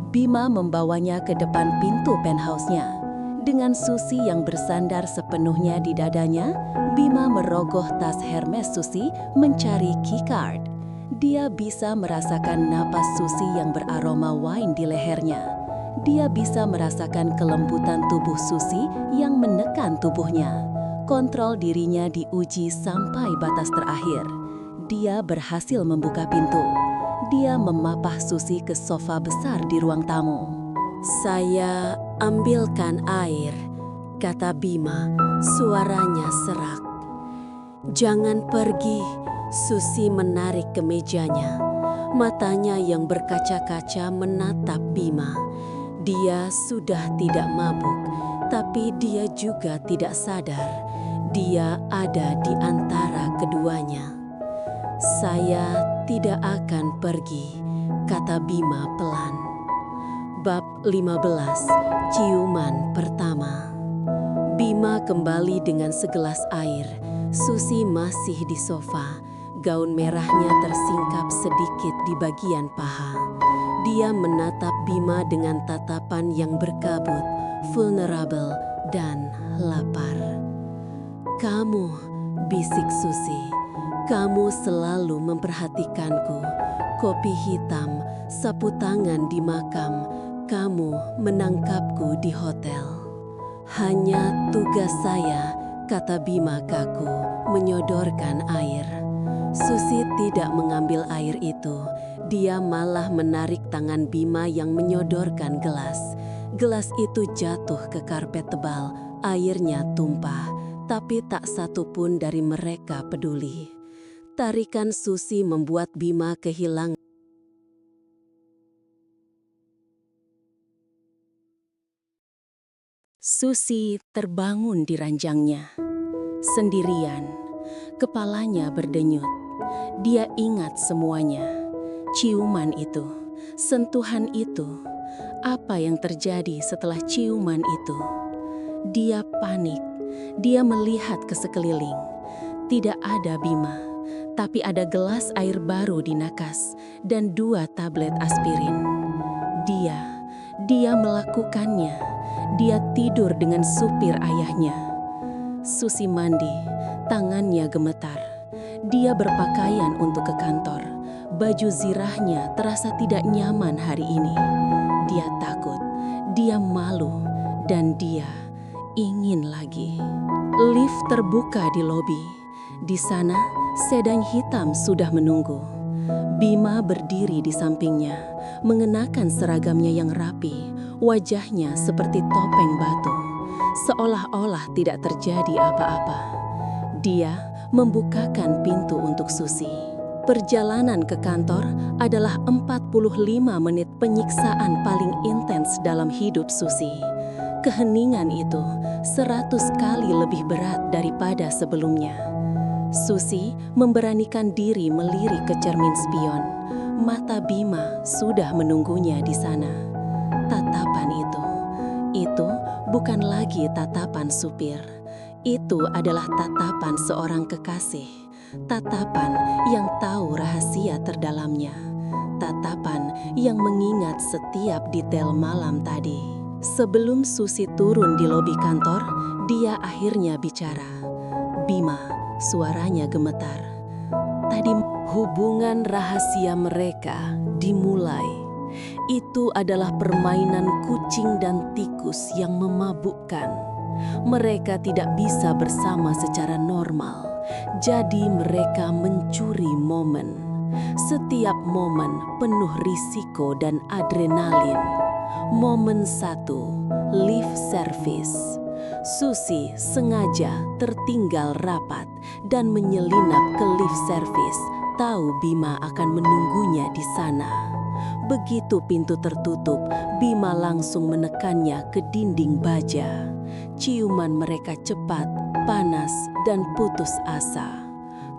Bima membawanya ke depan pintu penthouse-nya. Dengan Susi yang bersandar sepenuhnya di dadanya, Bima merogoh tas Hermes Susi mencari keycard. Dia bisa merasakan napas Susi yang beraroma wine di lehernya. Dia bisa merasakan kelembutan tubuh Susi yang menekan tubuhnya. Kontrol dirinya diuji sampai batas terakhir. Dia berhasil membuka pintu. Dia memapah Susi ke sofa besar di ruang tamu. "Saya ambilkan air," kata Bima, suaranya serak. "Jangan pergi." Susi menarik ke mejanya. Matanya yang berkaca-kaca menatap Bima. Dia sudah tidak mabuk, tapi dia juga tidak sadar. Dia ada di antara keduanya. "Saya tidak akan pergi," kata Bima pelan. Bab 15, ciuman pertama. Bima kembali dengan segelas air. Susi masih di sofa. Gaun merahnya tersingkap sedikit di bagian paha. Dia menatap Bima dengan tatapan yang berkabut, vulnerable, dan lapar. "Kamu," bisik Susi, "kamu selalu memperhatikanku. Kopi hitam, sapu tangan di makam, kamu menangkapku di hotel." "Hanya tugas saya," kata Bima kaku, menyodorkan air. Susi tidak mengambil air itu. Dia malah menarik tangan Bima yang menyodorkan gelas. Gelas itu jatuh ke karpet tebal, airnya tumpah, tapi tak satu pun dari mereka peduli. Tarikan Susi membuat Bima kehilangan. Susi terbangun di ranjangnya. Sendirian, kepalanya berdenyut. Dia ingat semuanya. Ciuman itu, sentuhan itu, apa yang terjadi setelah ciuman itu. Dia panik. Dia melihat ke sekeliling. Tidak ada Bima, tapi ada gelas air baru di nakas dan 2 tablet aspirin. Dia melakukannya. Dia tidur dengan supir ayahnya. Susi mandi, tangannya gemetar. Dia berpakaian untuk ke kantor. Baju zirahnya terasa tidak nyaman hari ini. Dia takut, dia malu, dan dia ingin lagi. Lift terbuka di lobi. Di sana, sedan hitam sudah menunggu. Bima berdiri di sampingnya, mengenakan seragamnya yang rapi, wajahnya seperti topeng batu, seolah-olah tidak terjadi apa-apa. Dia membukakan pintu untuk Susi. Perjalanan ke kantor adalah 45 menit penyiksaan paling intens dalam hidup Susi. Keheningan itu 100 kali lebih berat daripada sebelumnya. Susi memberanikan diri melirik ke cermin spion, Mata Bima sudah menunggunya di sana. Tatapan itu bukan lagi tatapan supir. Itu adalah tatapan seorang kekasih. Tatapan yang tahu rahasia terdalamnya. Tatapan yang mengingat setiap detail malam tadi. Sebelum Susi turun di lobi kantor, dia akhirnya bicara. Bima, suaranya gemetar. Tadi hubungan rahasia mereka dimulai. Itu adalah permainan kucing dan tikus yang memabukkan. Mereka tidak bisa bersama secara normal, jadi mereka mencuri momen. Setiap momen penuh risiko dan adrenalin. Momen 1, lift service. Susi sengaja tertinggal rapat dan menyelinap ke lift service, tahu Bima akan menunggunya di sana. Begitu pintu tertutup, Bima langsung menekannya ke dinding baja. Ciuman mereka cepat, panas, dan putus asa.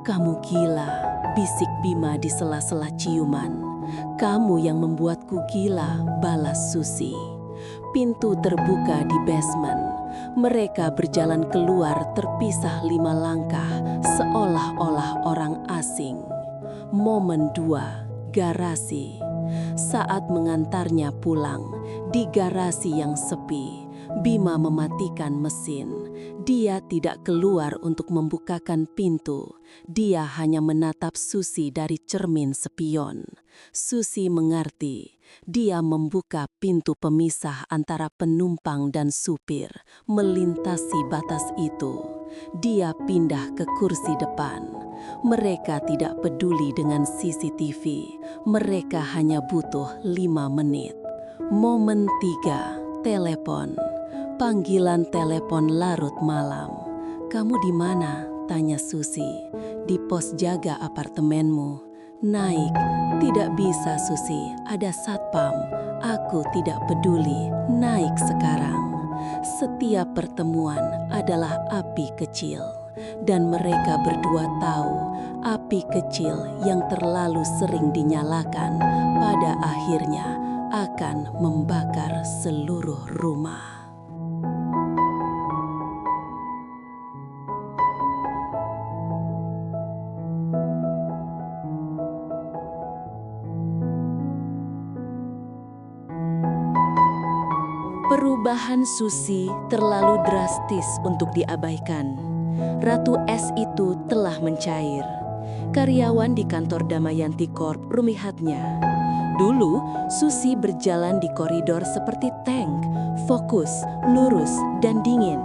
"Kamu gila," bisik Bima di sela-sela ciuman. "Kamu yang membuatku gila," balas Susi. Pintu terbuka di basement. Mereka berjalan keluar terpisah 5 langkah, seolah-olah orang asing. Momen 2, garasi. Saat mengantarnya pulang, di garasi yang sepi, Bima mematikan mesin. Dia tidak keluar untuk membukakan pintu. Dia hanya menatap Susi dari cermin spion. Susi mengerti. Dia membuka pintu pemisah antara penumpang dan supir. Melintasi batas itu, dia pindah ke kursi depan. Mereka tidak peduli dengan CCTV. Mereka hanya butuh 5 menit. Momen 3, telepon. Panggilan telepon larut malam. "Kamu di mana?" tanya Susi. "Di pos jaga apartemenmu." "Naik." "Tidak bisa, Susi. Ada satpam." "Aku tidak peduli. Naik sekarang." Setiap pertemuan adalah api kecil. Dan mereka berdua tahu api kecil yang terlalu sering dinyalakan pada akhirnya akan membakar seluruh rumah. Perubahan Susi terlalu drastis untuk diabaikan. Ratu S itu telah mencair. Karyawan di kantor Damayanti Corp rumihatnya. Dulu, Susi berjalan di koridor seperti tank, fokus, lurus, dan dingin.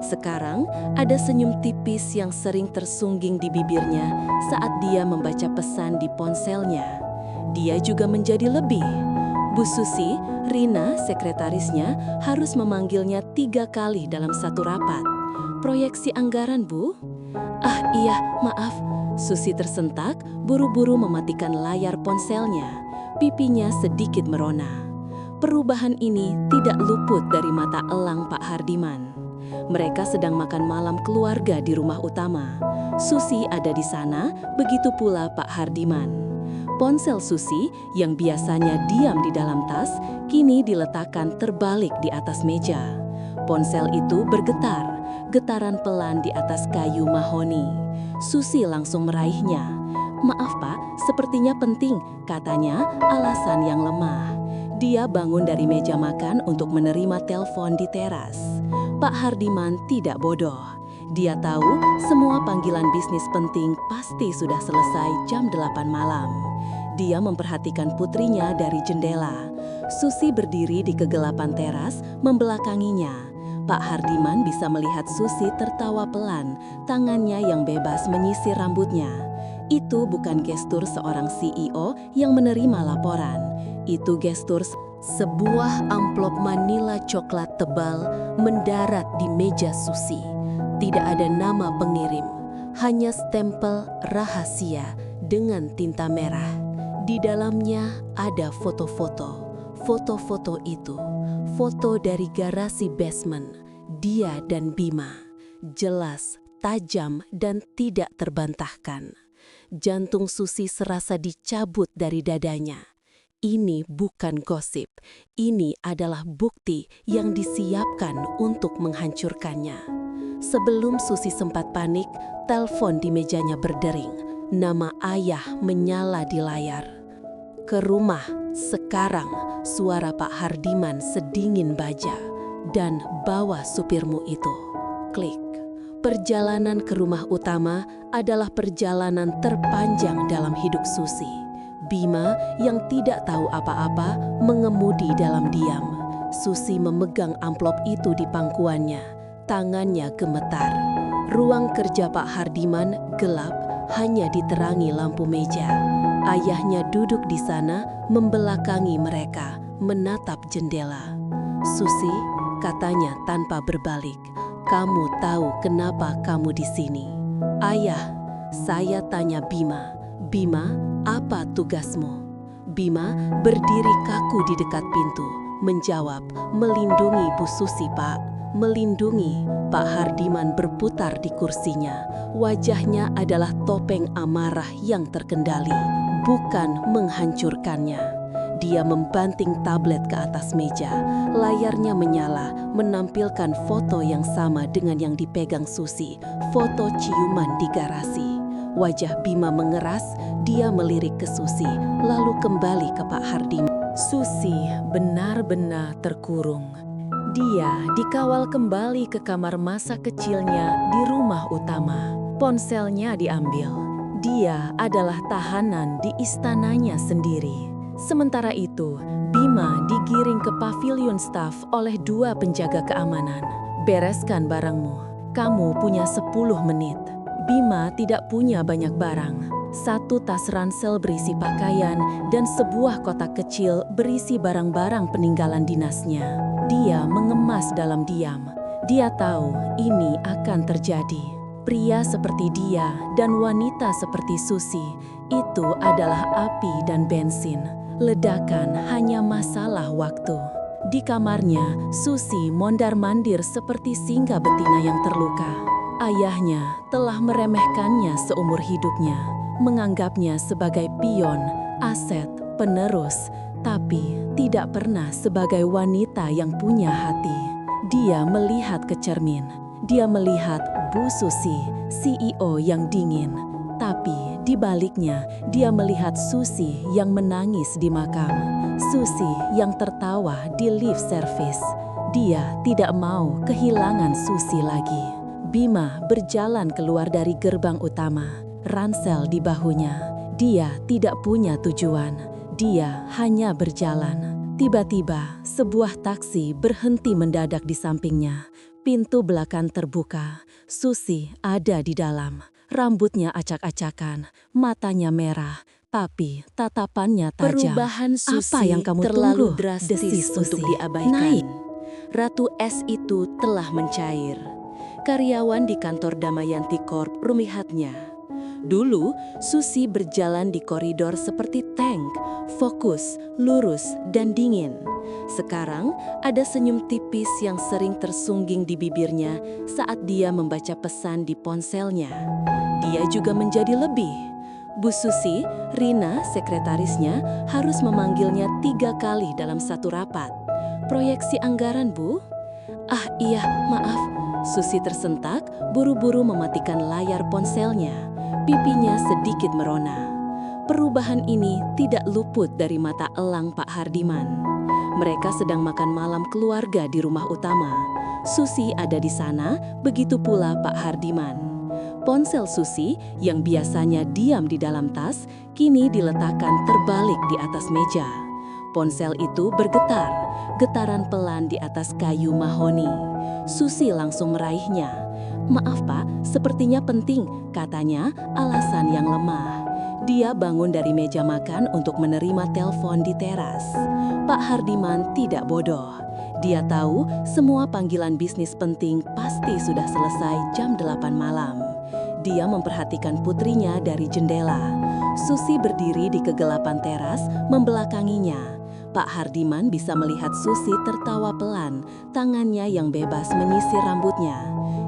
Sekarang, ada senyum tipis yang sering tersungging di bibirnya saat dia membaca pesan di ponselnya. Dia juga menjadi lebih. Bu Susi, Rina, sekretarisnya, harus memanggilnya 3 kali dalam satu rapat. "Proyeksi anggaran, Bu?" "Ah iya, maaf." Susi tersentak, buru-buru mematikan layar ponselnya. Pipinya sedikit merona. Perubahan ini tidak luput dari mata elang Pak Hardiman. Mereka sedang makan malam keluarga di rumah utama. Susi ada di sana, begitu pula Pak Hardiman. Ponsel Susi yang biasanya diam di dalam tas, kini diletakkan terbalik di atas meja. Ponsel itu bergetar, getaran pelan di atas kayu mahoni. Susi langsung meraihnya. "Maaf Pak, sepertinya penting," katanya, alasan yang lemah. Dia bangun dari meja makan untuk menerima telepon di teras. Pak Hardiman tidak bodoh. Dia tahu semua panggilan bisnis penting pasti sudah selesai jam 8 malam. Dia memperhatikan putrinya dari jendela. Susi berdiri di kegelapan teras, membelakanginya. Pak Hardiman bisa melihat Susi tertawa pelan, tangannya yang bebas menyisir rambutnya. Itu bukan gestur seorang CEO yang menerima laporan. Itu gestur sebuah amplop manila coklat tebal mendarat di meja Susi. Tidak ada nama pengirim, hanya stempel rahasia dengan tinta merah. Di dalamnya ada foto-foto. Foto-foto itu, foto dari garasi basement, dia dan Bima. Jelas, tajam, dan tidak terbantahkan. jantung Susi serasa dicabut dari dadanya. Ini bukan gosip, ini adalah bukti yang disiapkan untuk menghancurkannya. Sebelum Susi sempat panik, telepon di mejanya berdering. Nama ayah menyala di layar. "Ke rumah, sekarang," suara Pak Hardiman sedingin baja. "Dan bawa supirmu itu." Klik. Perjalanan ke rumah utama adalah perjalanan terpanjang dalam hidup Susi. Bima yang tidak tahu apa-apa mengemudi dalam diam. Susi memegang amplop itu di pangkuannya. Tangannya gemetar. Ruang kerja Pak Hardiman gelap, hanya diterangi lampu meja. Ayahnya duduk di sana membelakangi mereka, menatap jendela. "Susi," katanya tanpa berbalik, "kamu tahu kenapa kamu di sini?" "Ayah," saya tanya Bima. "Bima, apa tugasmu?" Bima berdiri kaku di dekat pintu, menjawab, "Melindungi Bu Susi, Pak. Melindungi." Pak Hardiman berputar di kursinya. Wajahnya adalah topeng amarah yang terkendali, bukan menghancurkannya. Dia membanting tablet ke atas meja. Layarnya menyala, menampilkan foto yang sama dengan yang dipegang Susi, foto ciuman di garasi. Wajah Bima mengeras, dia melirik ke Susi, lalu kembali ke Pak Hardiman. Susi benar-benar terkurung. Dia dikawal kembali ke kamar masa kecilnya di rumah utama. Ponselnya diambil. Dia adalah tahanan di istananya sendiri. Sementara itu, Bima digiring ke pavilion staf oleh 2 penjaga keamanan. "Bereskan barangmu. Kamu punya 10 menit." Bima tidak punya banyak barang. 1 tas ransel berisi pakaian dan sebuah kotak kecil berisi barang-barang peninggalan dinasnya. Dia mengemas dalam diam. Dia tahu ini akan terjadi. Pria seperti dia dan wanita seperti Susi itu adalah api dan bensin. Ledakan hanya masalah waktu. Di kamarnya, Susi mondar-mandir seperti singa betina yang terluka. Ayahnya telah meremehkannya seumur hidupnya, menganggapnya sebagai pion, aset, penerus, tapi tidak pernah sebagai wanita yang punya hati. Dia melihat ke cermin. Dia melihat Bu Susi, CEO yang dingin. Tapi di baliknya, dia melihat Susi yang menangis di makam. Susi yang tertawa di lift service. Dia tidak mau kehilangan Susi lagi. Bima berjalan keluar dari gerbang utama, ransel di bahunya. Dia tidak punya tujuan, dia hanya berjalan. Tiba-tiba, sebuah taksi berhenti mendadak di sampingnya. Pintu belakang terbuka, Susi ada di dalam. Rambutnya acak-acakan, matanya merah, tapi tatapannya tajam. Perubahan Susi "Apa yang kamu terlalu tunggu?" drastis desis untuk Susi. diabaikan. "Naik." Ratu S itu telah mencair. Karyawan di kantor Damayanti Corp rumihatnya. Dulu, Susi berjalan di koridor seperti tank, fokus, lurus, dan dingin. Sekarang, ada senyum tipis yang sering tersungging di bibirnya saat dia membaca pesan di ponselnya. Dia juga menjadi lebih. Bu Susi, Rina, sekretarisnya, harus memanggilnya 3 kali dalam satu rapat. "Proyeksi anggaran, Bu?" "Ah iya, maaf." Susi tersentak, buru-buru mematikan layar ponselnya. Pipinya sedikit merona. Perubahan ini tidak luput dari mata elang Pak Hardiman. Mereka sedang makan malam keluarga di rumah utama. Susi ada di sana, begitu pula Pak Hardiman. Ponsel Susi yang biasanya diam di dalam tas, kini diletakkan terbalik di atas meja. Ponsel itu bergetar, getaran pelan di atas kayu mahoni. Susi langsung meraihnya. "Maaf Pak, sepertinya penting," katanya, alasan yang lemah. Dia bangun dari meja makan untuk menerima telepon di teras. Pak Hardiman tidak bodoh. Dia tahu semua panggilan bisnis penting pasti sudah selesai jam 8 malam. Dia memperhatikan putrinya dari jendela. Susi berdiri di kegelapan teras, membelakanginya. Pak Hardiman bisa melihat Susi tertawa pelan, tangannya yang bebas menyisir rambutnya.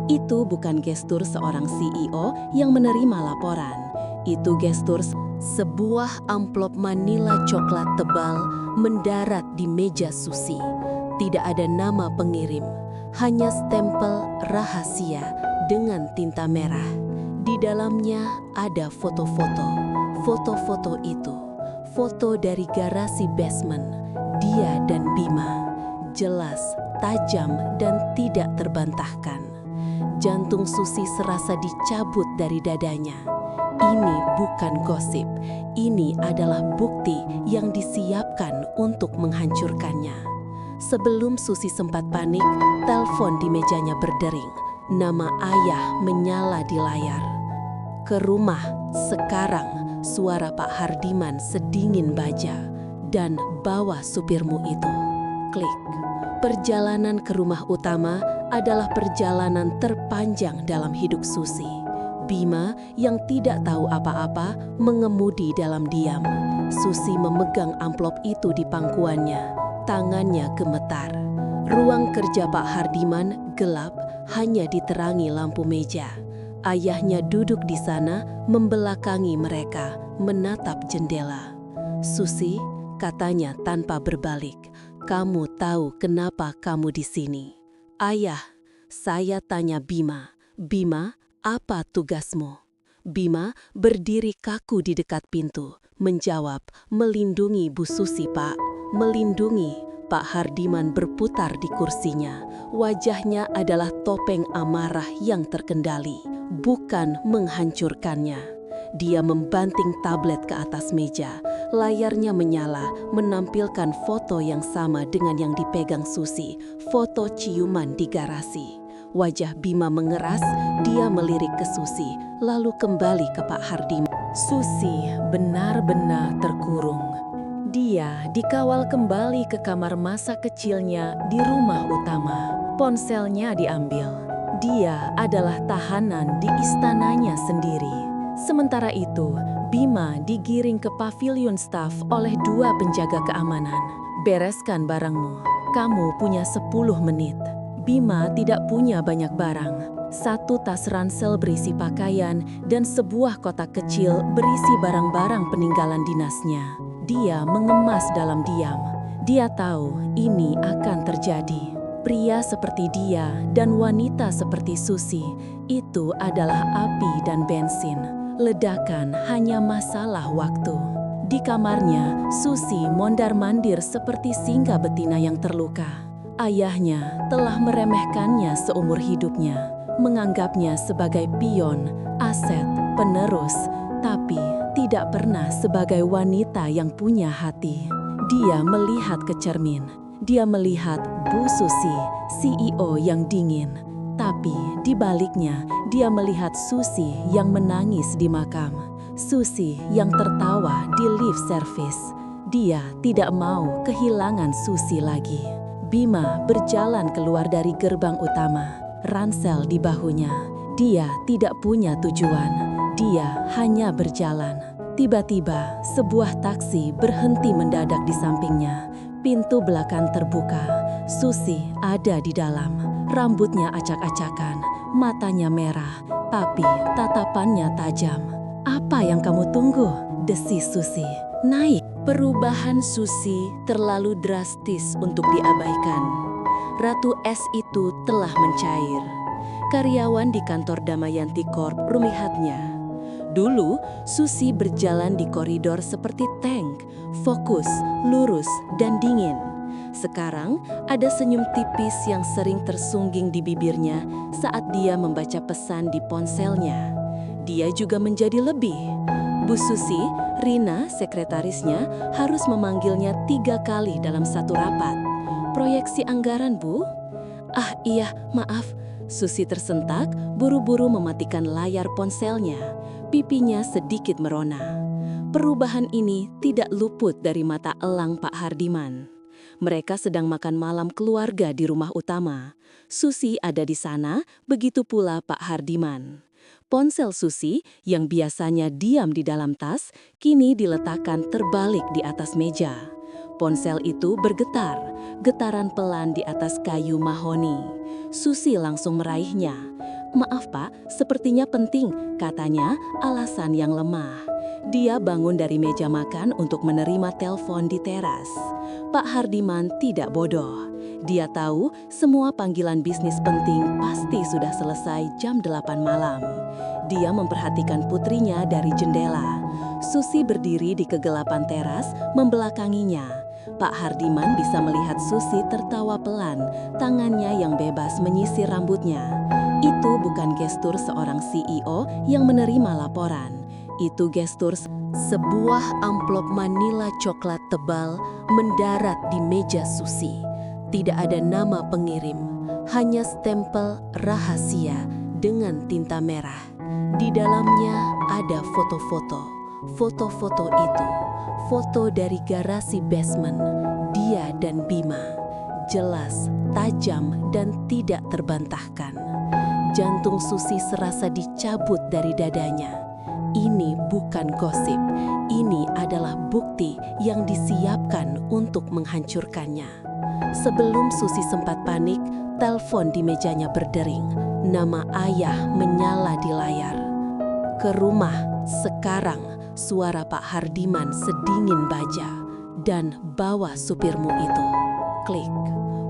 Itu bukan gestur seorang CEO yang menerima laporan. Itu gestur sebuah amplop manila coklat tebal mendarat di meja Susi. Tidak ada nama pengirim, hanya stempel rahasia dengan tinta merah. Di dalamnya ada foto-foto. Foto-foto itu, foto dari garasi basement, dia dan Bima. Jelas, tajam, dan tidak terbantahkan. Jantung Susi serasa dicabut dari dadanya. Ini bukan gosip, ini adalah bukti yang disiapkan untuk menghancurkannya. Sebelum Susi sempat panik, telepon di mejanya berdering. Nama ayah menyala di layar. Ke rumah, sekarang, suara Pak Hardiman sedingin baja. Dan bawa supirmu itu. Klik. Perjalanan ke rumah utama adalah perjalanan terpanjang dalam hidup Susi. Bima yang tidak tahu apa-apa mengemudi dalam diam. Susi memegang amplop itu di pangkuannya. Tangannya gemetar. Ruang kerja Pak Hardiman gelap, hanya diterangi lampu meja. Ayahnya duduk di sana membelakangi mereka, menatap jendela. Susi, katanya tanpa berbalik, "Kamu tahu kenapa kamu di sini?" "Ayah," saya tanya Bima. "Bima, apa tugasmu?" Bima berdiri kaku di dekat pintu, menjawab, "Melindungi Bu Susi, Pak. Melindungi." Pak Hardiman berputar di kursinya. Wajahnya adalah topeng amarah yang terkendali, bukan menghancurkannya. Dia membanting tablet ke atas meja. Layarnya menyala, menampilkan foto yang sama dengan yang dipegang Susi, foto ciuman di garasi. Wajah Bima mengeras, dia melirik ke Susi, lalu kembali ke Pak Hardiman. Susi benar-benar terkurung. Dia dikawal kembali ke kamar masa kecilnya di rumah utama. Ponselnya diambil. Dia adalah tahanan di istananya sendiri. Sementara itu, Bima digiring ke pavilion staf oleh 2 penjaga keamanan. "Bereskan barangmu. Kamu punya 10 menit." Bima tidak punya banyak barang. 1 tas ransel berisi pakaian dan sebuah kotak kecil berisi barang-barang peninggalan dinasnya. Dia mengemas dalam diam. Dia tahu ini akan terjadi. Pria seperti dia dan wanita seperti Susi itu adalah api dan bensin. Ledakan hanya masalah waktu. Di kamarnya, Susi mondar-mandir seperti singa betina yang terluka. Ayahnya telah meremehkannya seumur hidupnya, menganggapnya sebagai pion, aset, penerus, tapi tidak pernah sebagai wanita yang punya hati. Dia melihat ke cermin. Dia melihat Bu Susi, CEO yang dingin. Tapi di baliknya, dia melihat Susi yang menangis di makam. Susi yang tertawa di lift service. Dia tidak mau kehilangan Susi lagi. Bima berjalan keluar dari gerbang utama, ransel di bahunya. Dia tidak punya tujuan. Dia hanya berjalan. Tiba-tiba, sebuah taksi berhenti mendadak di sampingnya. Pintu belakang terbuka. Susi ada di dalam. Rambutnya acak-acakan, matanya merah, tapi tatapannya tajam. "Apa yang kamu tunggu?" desis Susi. "Naik." Perubahan Susi terlalu drastis untuk diabaikan. Ratu S itu telah mencair. Karyawan di kantor Damayanti Corp rumihatnya. Dulu, Susi berjalan di koridor seperti tank, fokus, lurus, dan dingin. Sekarang, ada senyum tipis yang sering tersungging di bibirnya saat dia membaca pesan di ponselnya. Dia juga menjadi lebih. Bu Susi, Rina, sekretarisnya, harus memanggilnya 3 kali dalam satu rapat. "Proyeksi anggaran, Bu?" "Ah iya, maaf." Susi tersentak, buru-buru mematikan layar ponselnya. Pipinya sedikit merona. Perubahan ini tidak luput dari mata elang Pak Hardiman. Mereka sedang makan malam keluarga di rumah utama. Susi ada di sana, begitu pula Pak Hardiman. Ponsel Susi yang biasanya diam di dalam tas, kini diletakkan terbalik di atas meja. Ponsel itu bergetar, getaran pelan di atas kayu mahoni. Susi langsung meraihnya. "Maaf Pak, sepertinya penting," katanya alasan yang lemah. Dia bangun dari meja makan untuk menerima telepon di teras. Pak Hardiman tidak bodoh. Dia tahu semua panggilan bisnis penting pasti sudah selesai jam 8 malam. Dia memperhatikan putrinya dari jendela. Susi berdiri di kegelapan teras membelakanginya. Pak Hardiman bisa melihat Susi tertawa pelan, tangannya yang bebas menyisir rambutnya. Itu bukan gestur seorang CEO yang menerima laporan. Itu gestur Sebuah amplop manila coklat tebal mendarat di meja Susi. Tidak ada nama pengirim, hanya stempel rahasia dengan tinta merah. Di dalamnya ada foto-foto. Foto-foto itu, foto dari garasi basement, dia dan Bima. Jelas, tajam, dan tidak terbantahkan. Jantung Susi serasa dicabut dari dadanya. Ini bukan gosip, ini adalah bukti yang disiapkan untuk menghancurkannya. Sebelum Susi sempat panik, telepon di mejanya berdering. Nama ayah menyala di layar. "Ke rumah, sekarang," suara Pak Hardiman sedingin baja. "Dan bawa supirmu itu." Klik.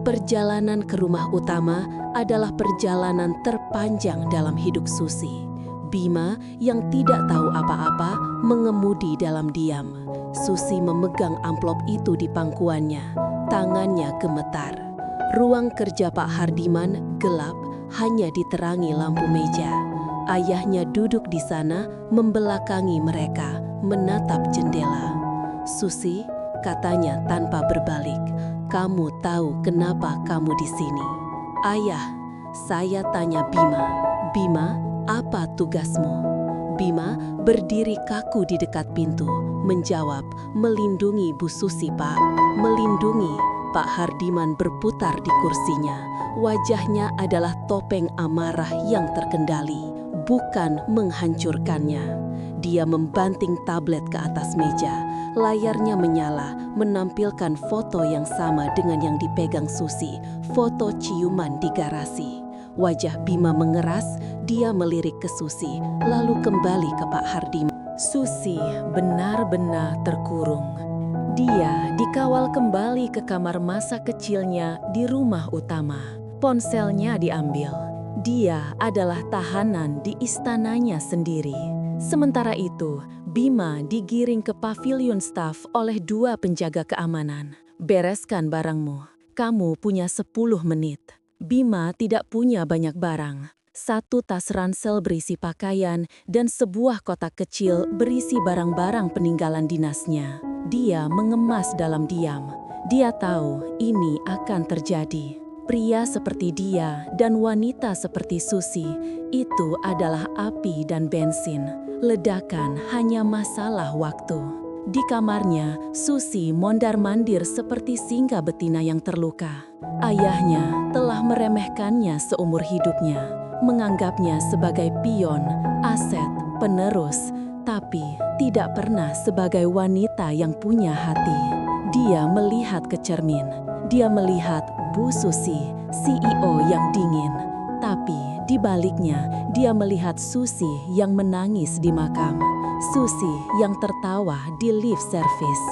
Perjalanan ke rumah utama adalah perjalanan terpanjang dalam hidup Susi. Bima yang tidak tahu apa-apa mengemudi dalam diam. Susi memegang amplop itu di pangkuannya. Tangannya gemetar. Ruang kerja Pak Hardiman gelap, hanya diterangi lampu meja. Ayahnya duduk di sana membelakangi mereka, menatap jendela. "Susi," katanya tanpa berbalik, "kamu tahu kenapa kamu di sini?" "Ayah," saya tanya Bima. "Bima, apa tugasmu?" Bima berdiri kaku di dekat pintu, menjawab, "Melindungi Bu Susi, Pak. Melindungi." Pak Hardiman berputar di kursinya. Wajahnya adalah topeng amarah yang terkendali, bukan menghancurkannya. Dia membanting tablet ke atas meja. Layarnya menyala, menampilkan foto yang sama dengan yang dipegang Susi, foto ciuman di garasi. Wajah Bima mengeras, dia melirik ke Susi, lalu kembali ke Pak Hardiman. Susi benar-benar terkurung. Dia dikawal kembali ke kamar masa kecilnya di rumah utama. Ponselnya diambil. Dia adalah tahanan di istananya sendiri. Sementara itu, Bima digiring ke pavilion staf oleh 2 penjaga keamanan. "Bereskan barangmu. Kamu punya 10 menit." Bima tidak punya banyak barang. 1 tas ransel berisi pakaian dan sebuah kotak kecil berisi barang-barang peninggalan dinasnya. Dia mengemas dalam diam. Dia tahu ini akan terjadi. Pria seperti dia dan wanita seperti Susi itu adalah api dan bensin. Ledakan hanya masalah waktu. Di kamarnya, Susi mondar-mandir seperti singa betina yang terluka. Ayahnya telah meremehkannya seumur hidupnya, menganggapnya sebagai pion, aset, penerus, tapi tidak pernah sebagai wanita yang punya hati. Dia melihat ke cermin. Dia melihat Bu Susi, CEO yang dingin. Tapi di baliknya, dia melihat Susi yang menangis di makam. Susi yang tertawa di lift service.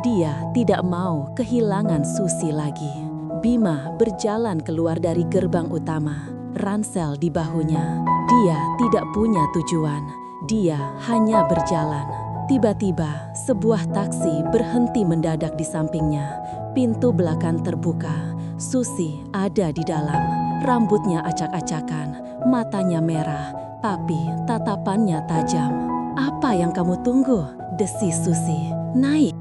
Dia tidak mau kehilangan Susi lagi. Bima berjalan keluar dari gerbang utama, ransel di bahunya. Dia tidak punya tujuan. Dia hanya berjalan. Tiba-tiba, sebuah taksi berhenti mendadak di sampingnya. Pintu belakang terbuka. Susi ada di dalam. Rambutnya acak-acakan, matanya merah, tapi tatapannya tajam. "Apa yang kamu tunggu?" desis Susi. "Naik."